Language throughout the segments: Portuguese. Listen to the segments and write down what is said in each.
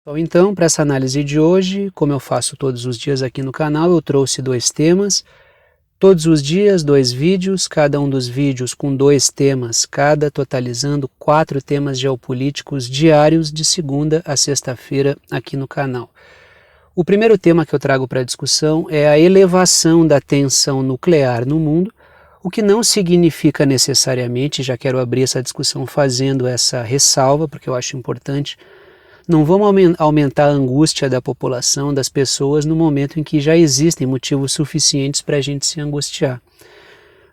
Bom, então, para essa análise de hoje, como eu faço todos os dias aqui no canal, eu trouxe 2 temas. Todos os dias, 2 vídeos, cada um dos vídeos com 2 temas cada, totalizando 4 temas geopolíticos diários de segunda a sexta-feira aqui no canal. O primeiro tema que eu trago para discussão é a elevação da tensão nuclear no mundo, o que não significa necessariamente, já quero abrir essa discussão fazendo essa ressalva, porque eu acho importante. Não vamos aumentar a angústia da população, das pessoas, no momento em que já existem motivos suficientes para a gente se angustiar.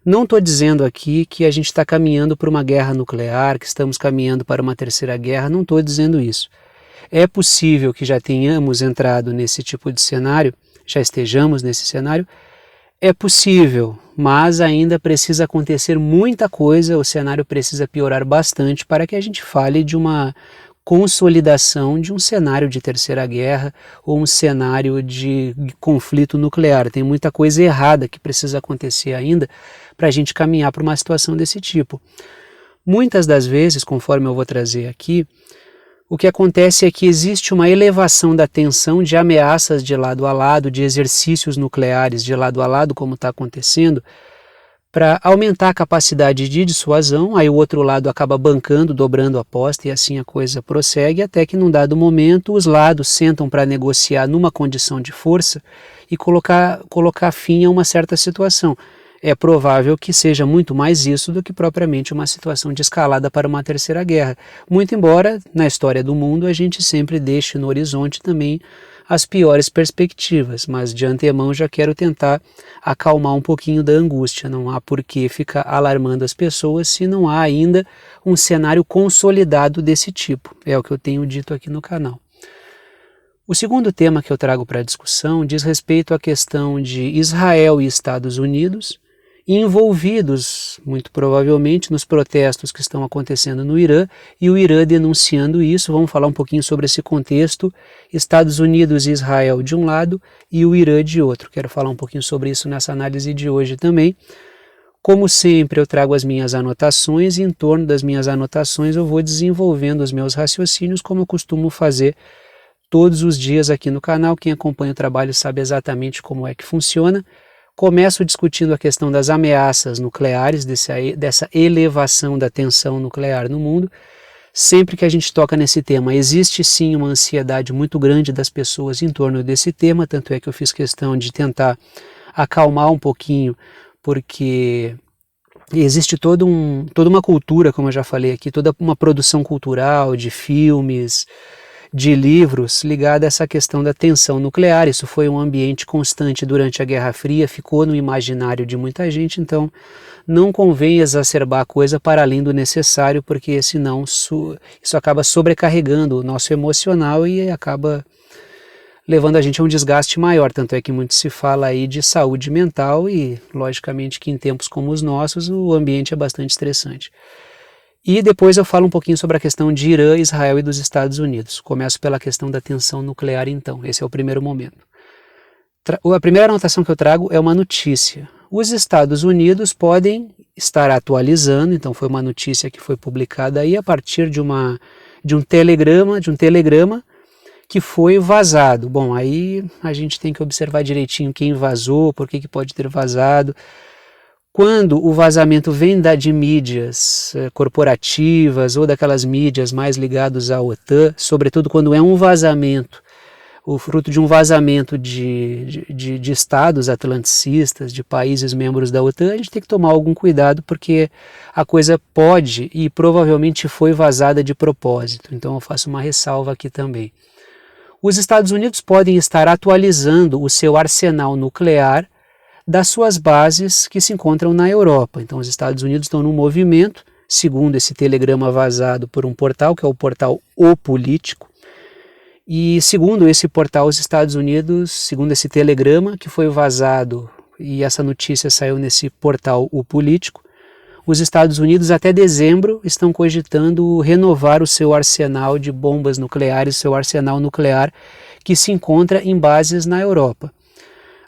Não estou dizendo aqui que a gente está caminhando para uma guerra nuclear, que estamos caminhando para uma terceira guerra, não estou dizendo isso. É possível que já tenhamos entrado nesse tipo de cenário, já estejamos nesse cenário, é possível, mas ainda precisa acontecer muita coisa, o cenário precisa piorar bastante para que a gente fale de uma consolidação de um cenário de terceira guerra ou um cenário de conflito nuclear. Tem muita coisa errada que precisa acontecer ainda para a gente caminhar para uma situação desse tipo. Muitas das vezes, conforme eu vou trazer aqui, o que acontece é que existe uma elevação da tensão de ameaças de lado a lado, de exercícios nucleares de lado a lado, como está acontecendo, para aumentar a capacidade de dissuasão, aí o outro lado acaba bancando, dobrando a aposta e assim a coisa prossegue, até que num dado momento os lados sentam para negociar numa condição de força e colocar fim a uma certa situação. É provável que seja muito mais isso do que propriamente uma situação de escalada para uma terceira guerra, muito embora na história do mundo a gente sempre deixe no horizonte também as piores perspectivas, mas de antemão já quero tentar acalmar um pouquinho da angústia. Não há por que ficar alarmando as pessoas se não há ainda um cenário consolidado desse tipo. É o que eu tenho dito aqui no canal. O segundo tema que eu trago para a discussão diz respeito à questão de Israel e Estados Unidos, envolvidos, muito provavelmente, nos protestos que estão acontecendo no Irã, e o Irã denunciando isso. Vamos falar um pouquinho sobre esse contexto, Estados Unidos e Israel de um lado e o Irã de outro. Quero falar um pouquinho sobre isso nessa análise de hoje também. Como sempre, eu trago as minhas anotações e em torno das minhas anotações eu vou desenvolvendo os meus raciocínios, como eu costumo fazer todos os dias aqui no canal. Quem acompanha o trabalho sabe exatamente como é que funciona. Começo discutindo a questão das ameaças nucleares, dessa elevação da tensão nuclear no mundo. Sempre que a gente toca nesse tema, existe sim uma ansiedade muito grande das pessoas em torno desse tema, tanto é que eu fiz questão de tentar acalmar um pouquinho, porque existe toda uma cultura, como eu já falei aqui, toda uma produção cultural de filmes, de livros ligada a essa questão da tensão nuclear. Isso foi um ambiente constante durante a Guerra Fria, ficou no imaginário de muita gente, então não convém exacerbar a coisa para além do necessário, porque senão isso acaba sobrecarregando o nosso emocional e acaba levando a gente a um desgaste maior. Tanto é que muito se fala aí de saúde mental e, logicamente, que em tempos como os nossos o ambiente é bastante estressante. E depois eu falo um pouquinho sobre a questão de Irã, Israel e dos Estados Unidos. Começo pela questão da tensão nuclear então, esse é o primeiro momento. A primeira anotação que eu trago é uma notícia. Os Estados Unidos podem estar atualizando, então foi uma notícia que foi publicada aí a partir de um telegrama que foi vazado. Bom, aí a gente tem que observar direitinho quem vazou, por que pode ter vazado. Quando o vazamento vem de mídias corporativas ou daquelas mídias mais ligadas à OTAN, sobretudo quando é um vazamento, o fruto de um vazamento de estados atlanticistas, de países membros da OTAN, a gente tem que tomar algum cuidado, porque a coisa pode e provavelmente foi vazada de propósito. Então eu faço uma ressalva aqui também. Os Estados Unidos podem estar atualizando o seu arsenal nuclear das suas bases que se encontram na Europa. Então os Estados Unidos estão num movimento, segundo esse telegrama vazado por um portal, que é o portal O Político, e segundo esse portal, os Estados Unidos, segundo esse telegrama que foi vazado, e essa notícia saiu nesse portal O Político, os Estados Unidos até dezembro estão cogitando renovar o seu arsenal de bombas nucleares, seu arsenal nuclear que se encontra em bases na Europa.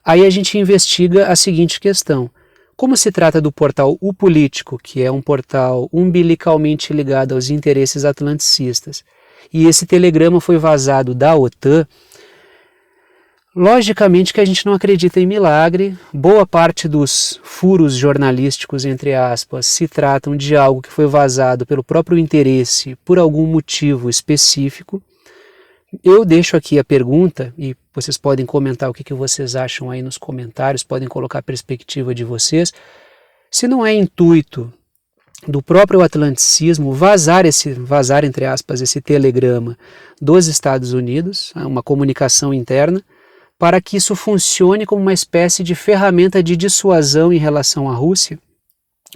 Aí a gente investiga a seguinte questão: como se trata do portal O Político, que é um portal umbilicalmente ligado aos interesses atlanticistas, e esse telegrama foi vazado da OTAN. Logicamente que a gente não acredita em milagre, boa parte dos furos jornalísticos, entre aspas, se tratam de algo que foi vazado pelo próprio interesse, por algum motivo específico. Eu deixo aqui a pergunta, e vocês podem comentar o que vocês acham aí nos comentários, podem colocar a perspectiva de vocês, se não é intuito do próprio atlanticismo vazar entre aspas, esse telegrama dos Estados Unidos, uma comunicação interna, para que isso funcione como uma espécie de ferramenta de dissuasão em relação à Rússia,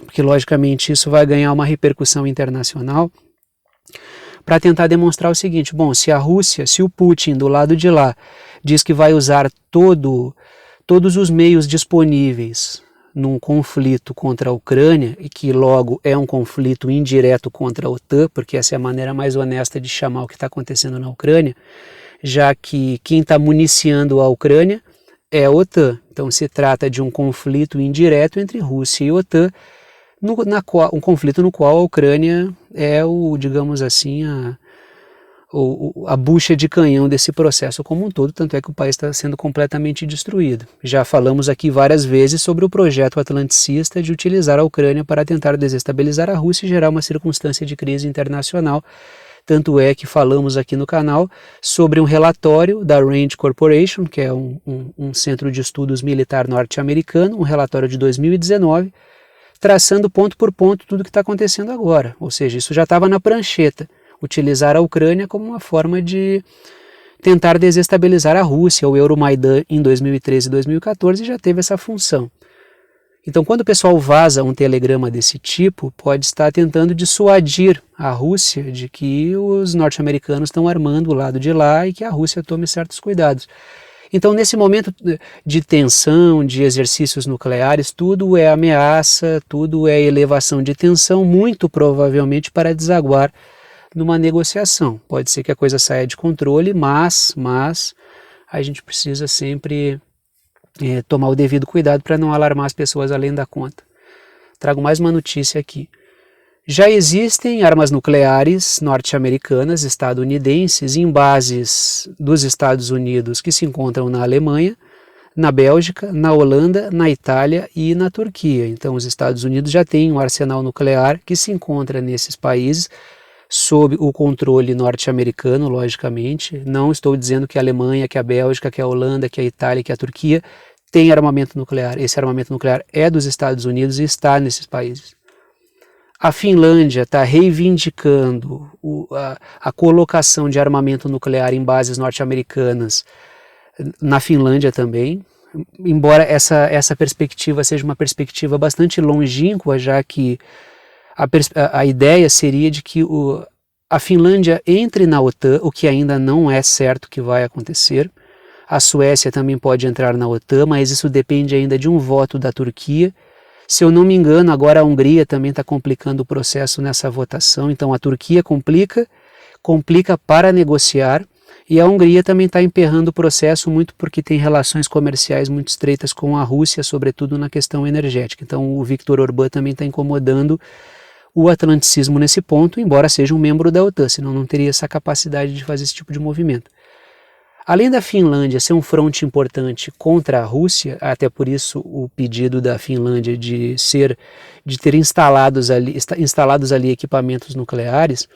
porque logicamente isso vai ganhar uma repercussão internacional, para tentar demonstrar o seguinte: bom, se a Rússia, se o Putin do lado de lá diz que vai usar todos os meios disponíveis num conflito contra a Ucrânia, e que logo é um conflito indireto contra a OTAN, porque essa é a maneira mais honesta de chamar o que está acontecendo na Ucrânia, já que quem está municiando a Ucrânia é a OTAN. Então se trata de um conflito indireto entre Rússia e OTAN, um conflito no qual a Ucrânia é digamos assim, a bucha de canhão desse processo como um todo, tanto é que o país está sendo completamente destruído. Já falamos aqui várias vezes sobre o projeto atlanticista de utilizar a Ucrânia para tentar desestabilizar a Rússia e gerar uma circunstância de crise internacional. Tanto é que falamos aqui no canal sobre um relatório da RAND Corporation, que é um centro de estudos militar norte-americano, um relatório de 2019, traçando ponto por ponto tudo o que está acontecendo agora. Ou seja, isso já estava na prancheta, utilizar a Ucrânia como uma forma de tentar desestabilizar a Rússia. O Euromaidan em 2013 e 2014 já teve essa função. Então, quando o pessoal vaza um telegrama desse tipo, pode estar tentando dissuadir a Rússia de que os norte-americanos estão armando o lado de lá e que a Rússia tome certos cuidados. Então, nesse momento de tensão, de exercícios nucleares, tudo é ameaça, tudo é elevação de tensão, muito provavelmente para desaguar numa negociação. Pode ser que a coisa saia de controle, mas a gente precisa sempre tomar o devido cuidado para não alarmar as pessoas além da conta. Trago mais uma notícia aqui. Já existem armas nucleares norte-americanas, estadunidenses, em bases dos Estados Unidos que se encontram na Alemanha, na Bélgica, na Holanda, na Itália e na Turquia. Então os Estados Unidos já têm um arsenal nuclear que se encontra nesses países, sob o controle norte-americano, logicamente. Não estou dizendo que a Alemanha, que a Bélgica, que a Holanda, que a Itália, que a Turquia tem armamento nuclear. Esse armamento nuclear é dos Estados Unidos e está nesses países. A Finlândia está reivindicando a colocação de armamento nuclear em bases norte-americanas na Finlândia também, embora essa perspectiva seja uma perspectiva bastante longínqua, já que a ideia seria de que a Finlândia entre na OTAN, o que ainda não é certo que vai acontecer. A Suécia também pode entrar na OTAN, mas isso depende ainda de um voto da Turquia. Se eu não me engano, agora a Hungria também está complicando o processo nessa votação, então a Turquia complica para negociar, e a Hungria também está emperrando o processo muito porque tem relações comerciais muito estreitas com a Rússia, sobretudo na questão energética. Então o Viktor Orbán também está incomodando o atlanticismo nesse ponto, embora seja um membro da OTAN, senão não teria essa capacidade de fazer esse tipo de movimento. Além da Finlândia ser um fronte importante contra a Rússia, até por isso o pedido da Finlândia de ter instalados ali equipamentos nucleares,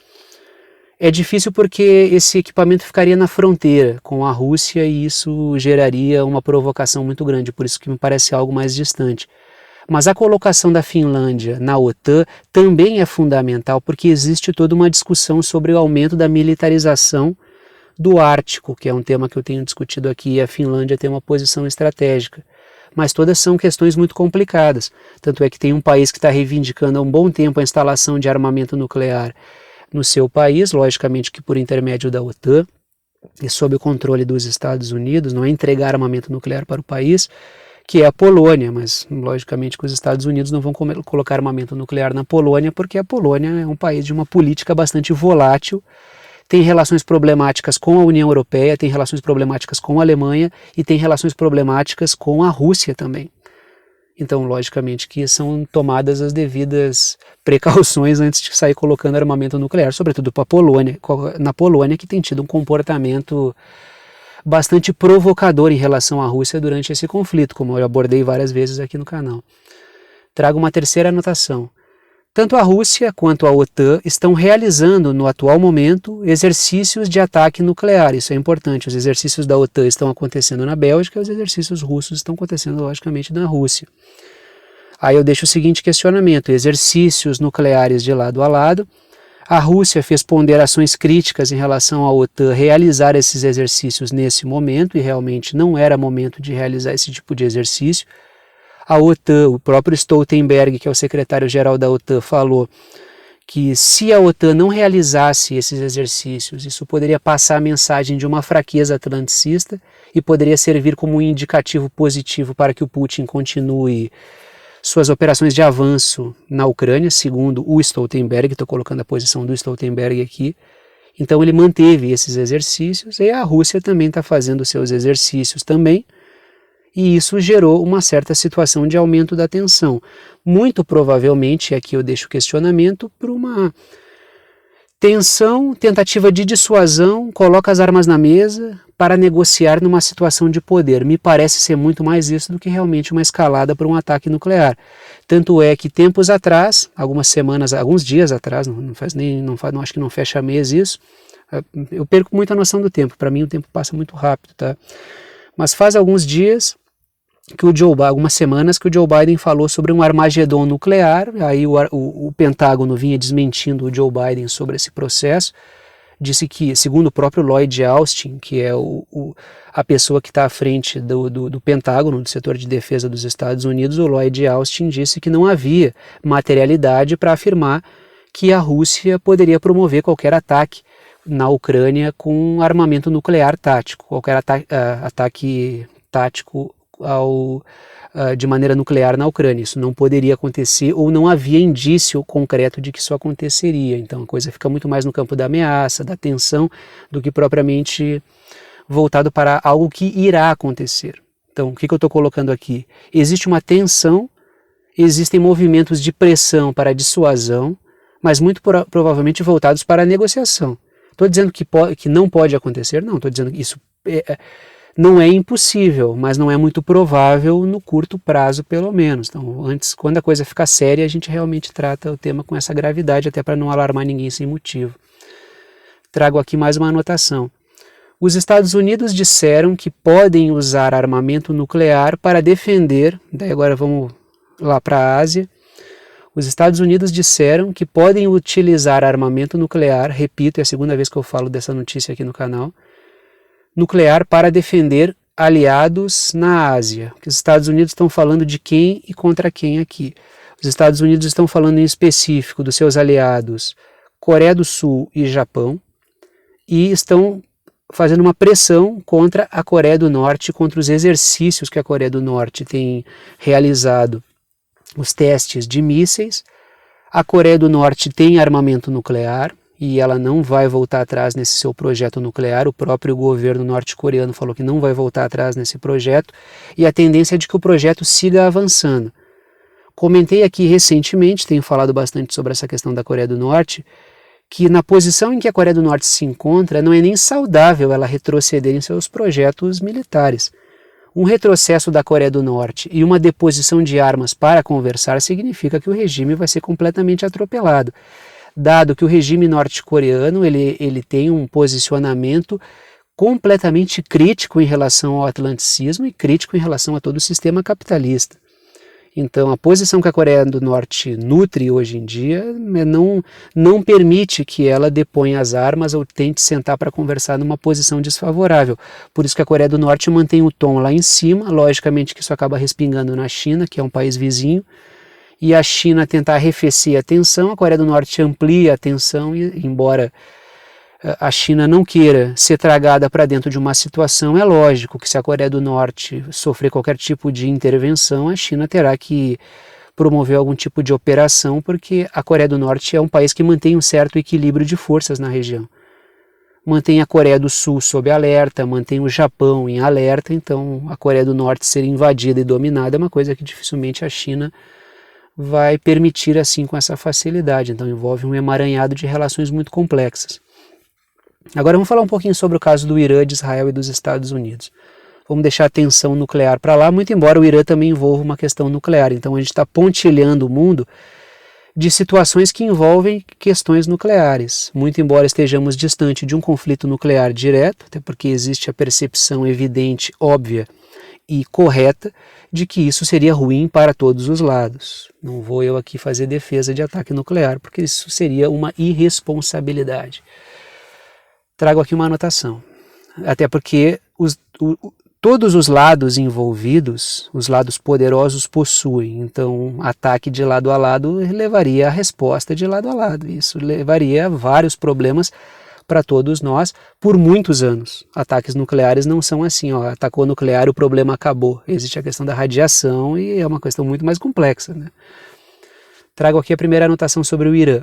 é difícil porque esse equipamento ficaria na fronteira com a Rússia e isso geraria uma provocação muito grande, por isso que me parece algo mais distante. Mas a colocação da Finlândia na OTAN também é fundamental porque existe toda uma discussão sobre o aumento da militarização do Ártico, que é um tema que eu tenho discutido aqui, e a Finlândia tem uma posição estratégica. Mas todas são questões muito complicadas. Tanto é que tem um país que está reivindicando há um bom tempo a instalação de armamento nuclear no seu país, logicamente que por intermédio da OTAN e sob o controle dos Estados Unidos, não é entregar armamento nuclear para o país, que é a Polônia, mas logicamente que os Estados Unidos não vão colocar armamento nuclear na Polônia, porque a Polônia é um país de uma política bastante volátil, tem relações problemáticas com a União Europeia, tem relações problemáticas com a Alemanha e tem relações problemáticas com a Rússia também. Então, logicamente que são tomadas as devidas precauções antes de sair colocando armamento nuclear, sobretudo para a Polônia, na Polônia, que tem tido um comportamento bastante provocador em relação à Rússia durante esse conflito, como eu abordei várias vezes aqui no canal. Trago uma terceira anotação. Tanto a Rússia quanto a OTAN estão realizando, no atual momento, exercícios de ataque nuclear. Isso é importante. Os exercícios da OTAN estão acontecendo na Bélgica e os exercícios russos estão acontecendo, logicamente, na Rússia. Aí eu deixo o seguinte questionamento: exercícios nucleares de lado a lado. A Rússia fez ponderações críticas em relação à OTAN realizar esses exercícios nesse momento, e realmente não era momento de realizar esse tipo de exercício. A OTAN, o próprio Stoltenberg, que é o secretário-geral da OTAN, falou que se a OTAN não realizasse esses exercícios, isso poderia passar a mensagem de uma fraqueza atlanticista e poderia servir como um indicativo positivo para que o Putin continue suas operações de avanço na Ucrânia, segundo o Stoltenberg. Estou colocando a posição do Stoltenberg aqui. Então ele manteve esses exercícios e a Rússia também está fazendo seus exercícios também. E isso gerou uma certa situação de aumento da tensão. Muito provavelmente, aqui eu deixo o questionamento, por uma tensão, tentativa de dissuasão, coloca as armas na mesa para negociar numa situação de poder. Me parece ser muito mais isso do que realmente uma escalada para um ataque nuclear. Tanto é que tempos atrás, algumas semanas, alguns dias atrás, acho que não fecha mês isso, eu perco muito a noção do tempo, para mim o tempo passa muito rápido, tá? Mas faz alguns dias, algumas semanas, que o Joe Biden falou sobre um Armagedon nuclear. Aí o Pentágono vinha desmentindo o Joe Biden sobre esse processo. Disse que, segundo o próprio Lloyd Austin, que é a pessoa que está à frente do Pentágono, do setor de defesa dos Estados Unidos, o Lloyd Austin disse que não havia materialidade para afirmar que a Rússia poderia promover qualquer ataque na Ucrânia com armamento nuclear tático, qualquer ataque tático de maneira nuclear na Ucrânia. Isso não poderia acontecer, ou não havia indício concreto de que isso aconteceria. Então a coisa fica muito mais no campo da ameaça, da tensão, do que propriamente voltado para algo que irá acontecer. Então o que eu estou colocando aqui? Existe uma tensão, existem movimentos de pressão para a dissuasão, mas muito provavelmente voltados para a negociação. Estou dizendo que não pode acontecer? Não, estou dizendo que isso não é impossível, mas não é muito provável no curto prazo, pelo menos. Então, antes, quando a coisa ficar séria, a gente realmente trata o tema com essa gravidade, até para não alarmar ninguém sem motivo. Trago aqui mais uma anotação. Os Estados Unidos disseram que podem usar armamento nuclear para defender, daí agora vamos lá para a Ásia. Os Estados Unidos disseram que podem utilizar armamento nuclear, repito, é a segunda vez que eu falo dessa notícia aqui no canal, nuclear para defender aliados na Ásia. Os Estados Unidos estão falando de quem e contra quem aqui? Os Estados Unidos estão falando em específico dos seus aliados Coreia do Sul e Japão, e estão fazendo uma pressão contra a Coreia do Norte, contra os exercícios que a Coreia do Norte tem realizado, os testes de mísseis. A Coreia do Norte tem armamento nuclear e ela não vai voltar atrás nesse seu projeto nuclear. O próprio governo norte-coreano falou que não vai voltar atrás nesse projeto, e a tendência é de que o projeto siga avançando. Comentei aqui recentemente, tenho falado bastante sobre essa questão da Coreia do Norte, que na posição em que a Coreia do Norte se encontra, não é nem saudável ela retroceder em seus projetos militares. Um retrocesso da Coreia do Norte e uma deposição de armas para conversar significa que o regime vai ser completamente atropelado, dado que o regime norte-coreano ele tem um posicionamento completamente crítico em relação ao atlanticismo e crítico em relação a todo o sistema capitalista. Então a posição que a Coreia do Norte nutre hoje em dia não permite que ela deponha as armas ou tente sentar para conversar numa posição desfavorável. Por isso que a Coreia do Norte mantém o tom lá em cima. Logicamente que isso acaba respingando na China, que é um país vizinho, e a China tentar arrefecer a tensão, a Coreia do Norte amplia a tensão, e embora a China não queira ser tragada para dentro de uma situação, é lógico que se a Coreia do Norte sofrer qualquer tipo de intervenção, a China terá que promover algum tipo de operação, porque a Coreia do Norte é um país que mantém um certo equilíbrio de forças na região. mantém a Coreia do Sul sob alerta, mantém o Japão em alerta, então a Coreia do Norte ser invadida e dominada é uma coisa que dificilmente a China vai permitir assim com essa facilidade, então envolve um emaranhado de relações muito complexas. Agora vamos falar um pouquinho sobre o caso do Irã, de Israel e dos Estados Unidos. Vamos deixar a tensão nuclear para lá, muito embora o Irã também envolva uma questão nuclear, então a gente está pontilhando o mundo de situações que envolvem questões nucleares, muito embora estejamos distante de um conflito nuclear direto, até porque existe a percepção evidente, óbvia e correta de que isso seria ruim para todos os lados. Não vou eu aqui fazer defesa de ataque nuclear, porque isso seria uma irresponsabilidade. Trago aqui uma anotação, até porque todos os lados envolvidos, os lados poderosos possuem, então ataque de lado a lado levaria a resposta de lado a lado, isso levaria a vários problemas para todos nós por muitos anos. Ataques nucleares não são assim, ó, atacou nuclear, o problema acabou. Existe a questão da radiação e é uma questão muito mais complexa, né? Trago aqui a primeira anotação sobre o Irã.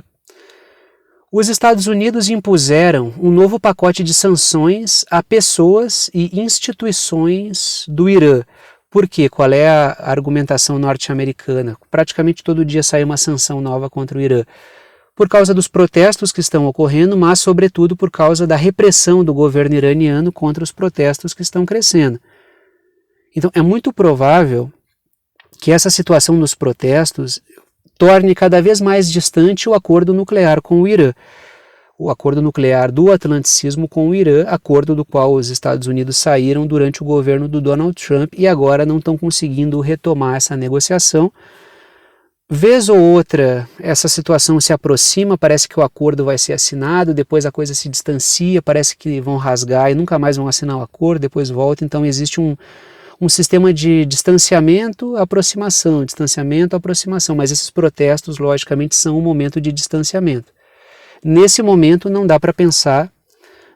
Os Estados Unidos impuseram um novo pacote de sanções a pessoas e instituições do Irã. Por quê? Qual é a argumentação norte-americana? Praticamente todo dia sai uma sanção nova contra o Irã. Por causa dos protestos que estão ocorrendo, mas sobretudo por causa da repressão do governo iraniano contra os protestos que estão crescendo. Então é muito provável que essa situação dos protestos torne cada vez mais distante o acordo nuclear com o Irã. O acordo nuclear do atlanticismo com o Irã, acordo do qual os Estados Unidos saíram durante o governo do Donald Trump e agora não estão conseguindo retomar essa negociação. Vez ou outra, essa situação se aproxima, parece que o acordo vai ser assinado, depois a coisa se distancia, parece que vão rasgar e nunca mais vão assinar o acordo, depois volta, então existe um sistema de distanciamento, aproximação, mas esses protestos, logicamente, são um momento de distanciamento. Nesse momento, não dá para pensar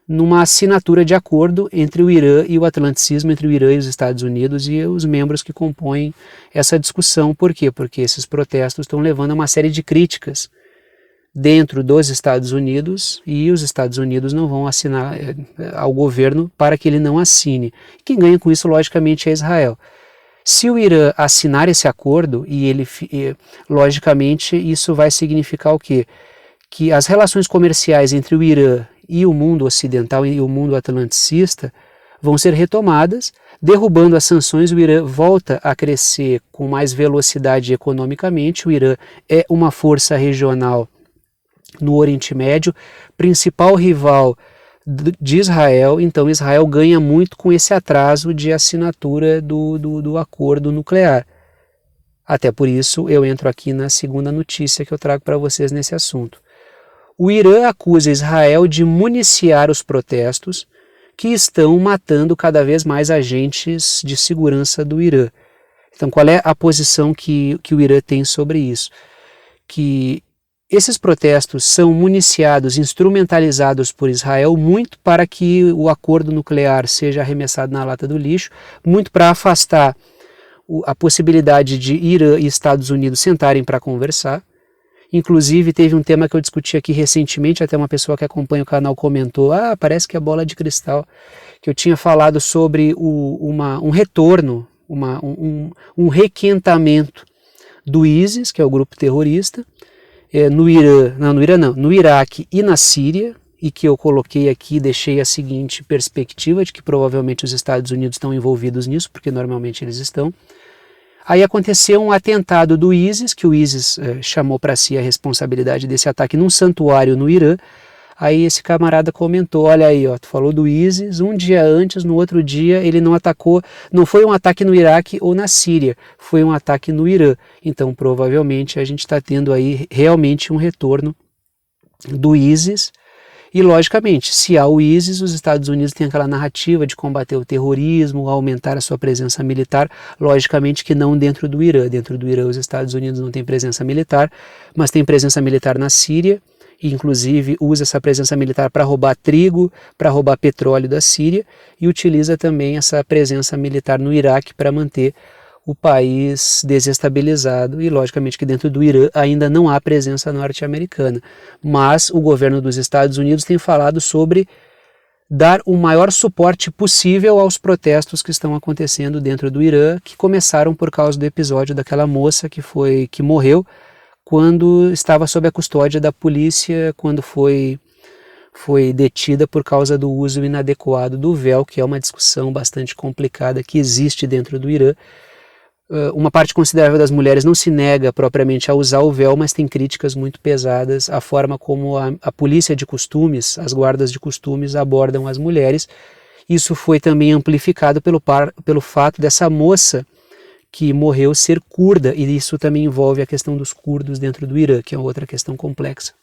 numa assinatura de acordo entre o Irã e o atlanticismo, entre o Irã e os Estados Unidos e os membros que compõem essa discussão. Por quê? Porque esses protestos estão levando a uma série de críticas dentro dos Estados Unidos e os Estados Unidos não vão assinar ao governo para que ele não assine. Quem ganha com isso, logicamente, é Israel. Se o Irã assinar esse acordo, logicamente, isso vai significar o quê? Que as relações comerciais entre o Irã e o mundo ocidental e o mundo atlanticista vão ser retomadas, derrubando as sanções, o Irã volta a crescer com mais velocidade economicamente, o Irã é uma força regional no Oriente Médio, principal rival de Israel, então Israel ganha muito com esse atraso de assinatura do acordo nuclear. Até por isso eu entro aqui na segunda notícia que eu trago para vocês nesse assunto. O Irã acusa Israel de municiar os protestos que estão matando cada vez mais agentes de segurança do Irã. Então qual é a posição que o Irã tem sobre isso? Que esses protestos são municiados, instrumentalizados por Israel muito para que o acordo nuclear seja arremessado na lata do lixo, muito para afastar a possibilidade de Irã e Estados Unidos sentarem para conversar. Inclusive teve um tema que eu discuti aqui recentemente, até uma pessoa que acompanha o canal comentou, parece que é bola de cristal, que eu tinha falado sobre um retorno, um requentamento do ISIS, que é o grupo terrorista, no Iraque e na Síria, e que eu coloquei aqui, deixei a seguinte perspectiva de que provavelmente os Estados Unidos estão envolvidos nisso, porque normalmente eles estão. Aí aconteceu um atentado do ISIS, que o ISIS chamou para si a responsabilidade desse ataque num santuário no Irã. Aí esse camarada comentou, olha aí, ó, tu falou do ISIS, um dia antes, no outro dia ele não atacou, não foi um ataque no Iraque ou na Síria, foi um ataque no Irã. Então provavelmente a gente está tendo aí realmente um retorno do ISIS. E logicamente, se há o ISIS, os Estados Unidos têm aquela narrativa de combater o terrorismo, aumentar a sua presença militar, logicamente que não dentro do Irã. Dentro do Irã os Estados Unidos não têm presença militar, mas tem presença militar na Síria, e inclusive usa essa presença militar para roubar trigo, para roubar petróleo da Síria, e utiliza também essa presença militar no Iraque para manter o país desestabilizado, e logicamente que dentro do Irã ainda não há presença norte-americana, mas o governo dos Estados Unidos tem falado sobre dar o maior suporte possível aos protestos que estão acontecendo dentro do Irã, que começaram por causa do episódio daquela moça que morreu quando estava sob a custódia da polícia, quando foi detida por causa do uso inadequado do véu, que é uma discussão bastante complicada que existe dentro do Irã. Uma parte considerável das mulheres não se nega propriamente a usar o véu, mas tem críticas muito pesadas à forma como a polícia de costumes, as guardas de costumes abordam as mulheres. Isso foi também amplificado pelo fato dessa moça que morreu ser curda, e isso também envolve a questão dos curdos dentro do Irã, que é outra questão complexa,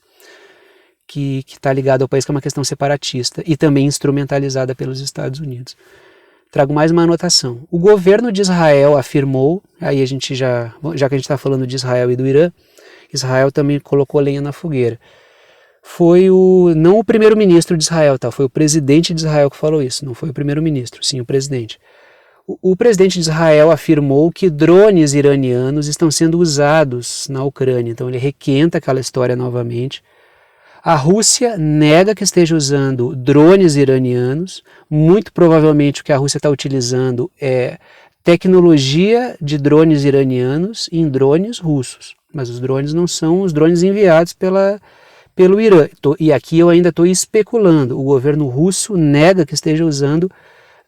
que está ligada ao país, que é uma questão separatista e também instrumentalizada pelos Estados Unidos. Trago mais uma anotação. O governo de Israel afirmou, aí a gente já que a gente está falando de Israel e do Irã, Israel também colocou lenha na fogueira. Foi não o primeiro-ministro de Israel, tá? Foi o presidente de Israel que falou isso, não foi o primeiro-ministro, sim o presidente. O presidente de Israel afirmou que drones iranianos estão sendo usados na Ucrânia, então ele requenta aquela história novamente. A Rússia nega que esteja usando drones iranianos, muito provavelmente o que a Rússia está utilizando é tecnologia de drones iranianos em drones russos, mas os drones não são os drones enviados pelo Irã. E aqui eu ainda estou especulando, o governo russo nega que esteja usando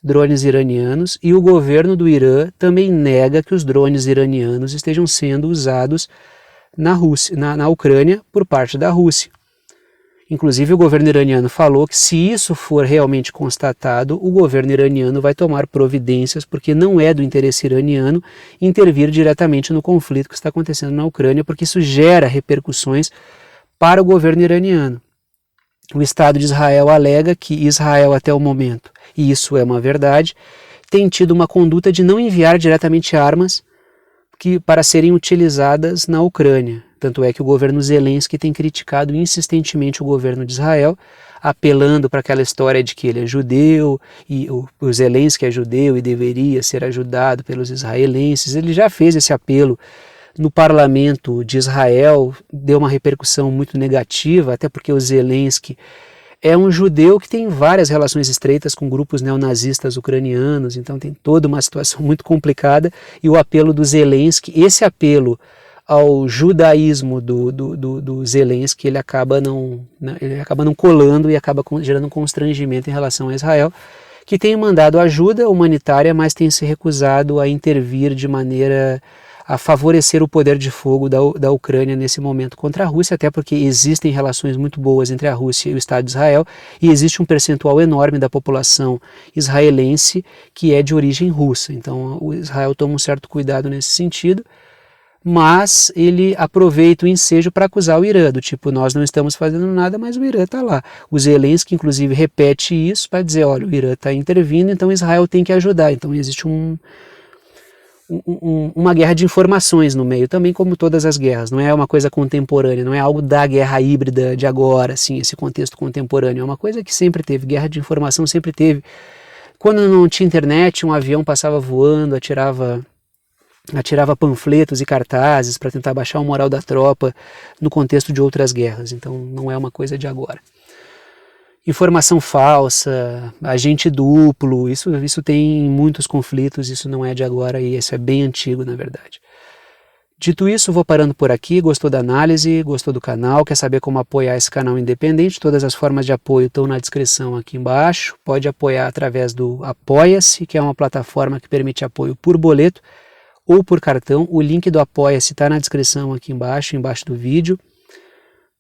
drones iranianos e o governo do Irã também nega que os drones iranianos estejam sendo usados na Ucrânia por parte da Rússia. Inclusive o governo iraniano falou que se isso for realmente constatado, o governo iraniano vai tomar providências, porque não é do interesse iraniano intervir diretamente no conflito que está acontecendo na Ucrânia, porque isso gera repercussões para o governo iraniano. O Estado de Israel alega que Israel até o momento, e isso é uma verdade, tem tido uma conduta de não enviar diretamente armas para serem utilizadas na Ucrânia. Tanto é que o governo Zelensky tem criticado insistentemente o governo de Israel, apelando para aquela história de que ele é judeu, e o Zelensky é judeu e deveria ser ajudado pelos israelenses. Ele já fez esse apelo no parlamento de Israel, deu uma repercussão muito negativa, até porque o Zelensky é um judeu que tem várias relações estreitas com grupos neonazistas ucranianos, então tem toda uma situação muito complicada, e o apelo do Zelensky, esse apelo ao judaísmo do Zelensky, ele acaba não colando e acaba gerando um constrangimento em relação a Israel, que tem mandado ajuda humanitária, mas tem se recusado a intervir de maneira a favorecer o poder de fogo da Ucrânia nesse momento contra a Rússia, até porque existem relações muito boas entre a Rússia e o Estado de Israel, e existe um percentual enorme da população israelense que é de origem russa. Então o Israel toma um certo cuidado nesse sentido, mas ele aproveita o ensejo para acusar o Irã, do tipo, nós não estamos fazendo nada, mas o Irã está lá. O Zelensky, inclusive, repete isso para dizer, olha, o Irã está intervindo, então Israel tem que ajudar. Então existe uma guerra de informações no meio, também como todas as guerras, não é uma coisa contemporânea, não é algo da guerra híbrida de agora, assim, esse contexto contemporâneo, é uma coisa que sempre teve, guerra de informação sempre teve. Quando não tinha internet, um avião passava voando, atirava panfletos e cartazes para tentar baixar o moral da tropa no contexto de outras guerras, então não é uma coisa de agora. Informação falsa, agente duplo, isso tem muitos conflitos, isso não é de agora e isso é bem antigo, na verdade. Dito isso, vou parando por aqui. Gostou da análise, gostou do canal, quer saber como apoiar esse canal independente? Todas as formas de apoio estão na descrição aqui embaixo. Pode apoiar através do Apoia-se, que é uma plataforma que permite apoio por boleto ou por cartão. O link do Apoia-se está na descrição aqui embaixo do vídeo.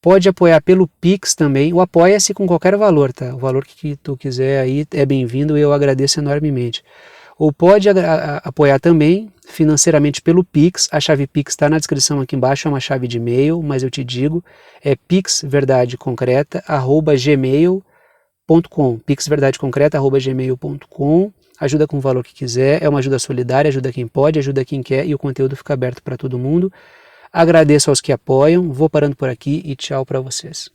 Pode apoiar pelo Pix também, o Apoia-se com qualquer valor, tá? O valor que tu quiser aí é bem-vindo e eu agradeço enormemente. Ou pode apoiar também financeiramente pelo Pix, a chave Pix está na descrição aqui embaixo, é uma chave de e-mail, mas eu te digo, é pixverdadeconcreta@gmail.com, pixverdadeconcreta@gmail.com, ajuda com o valor que quiser, é uma ajuda solidária, ajuda quem pode, ajuda quem quer e o conteúdo fica aberto para todo mundo. Agradeço aos que apoiam, vou parando por aqui e tchau para vocês.